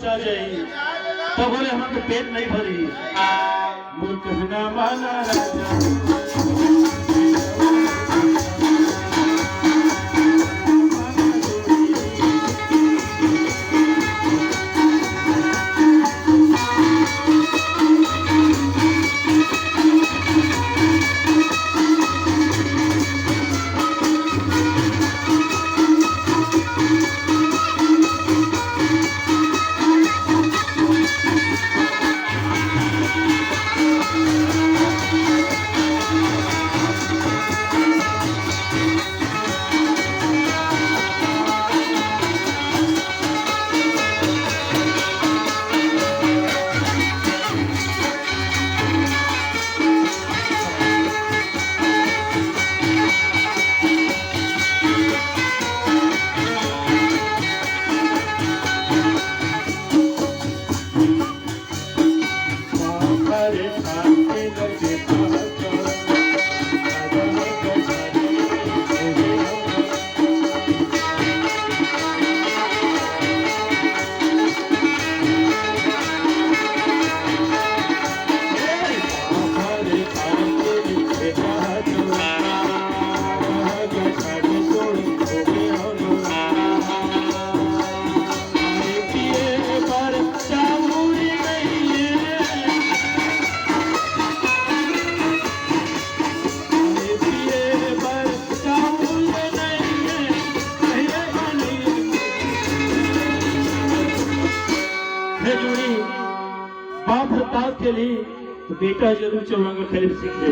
चा जाई तो बोले हम पेट नहीं भरी मूर्ख ना माना राजा के लिए तो बेटा जरूर चौरंगा खरीद सीख जाए।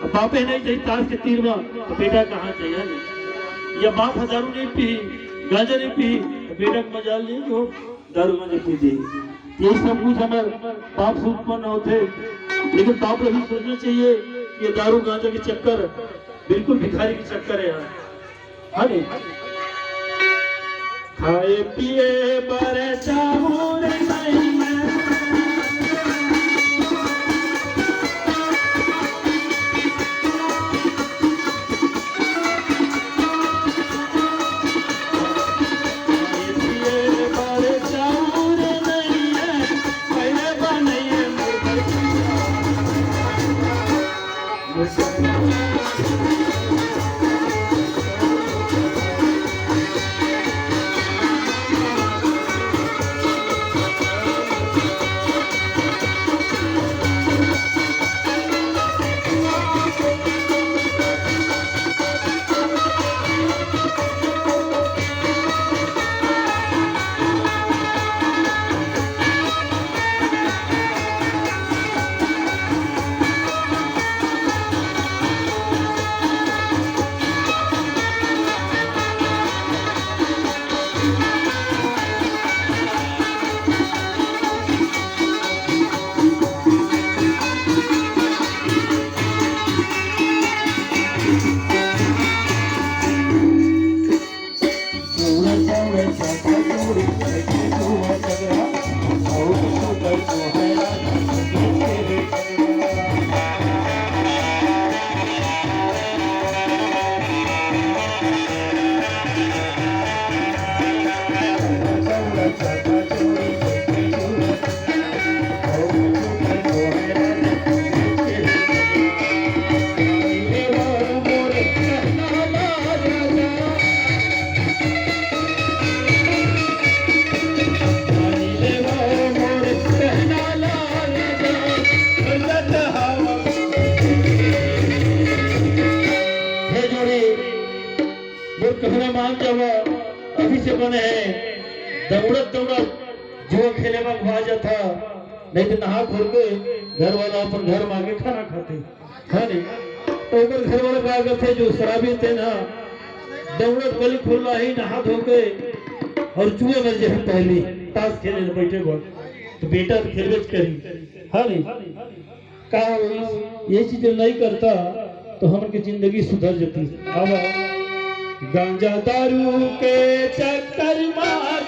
अब बापे नहीं चाहिए ताश के तीर में तो बेटा कहाँ चाहिए या बाप हजारों नहीं पी गांजा नहीं पी तो बेटा का मजाल नहीं जो दारू गांजा पी दे। ये सब कुछ हमारे बाप से उत्पन्न होते लेकिन बाप को भी सोचना चाहिए कि ये दारू गांजा के चक्कर बिल्कुल भिखारी के चक्कर है यार। हाँ नहीं खाए पिए बड़े चाहूं रे नहीं कहना मान जाओ अभी से बने हैं दौड़त दौड़त जो खेले में भाग जाता नहीं तो नहा खोल के घर वाला अपन घर में आके खाना खाते है नहीं तो ऊपर घर वाले क्या करते जो शराबी थे ना दौड़त गली खोल रहा ही नहा धो के और चूहे मर जाए पहली ताश खेले बैठे बहुत तो बेटा तो खेलबे करी हाँ नहीं कहा ये चीज नहीं करता तो हमारी जिंदगी सुधर जाती। अब गांजा दारू के चक्कर मार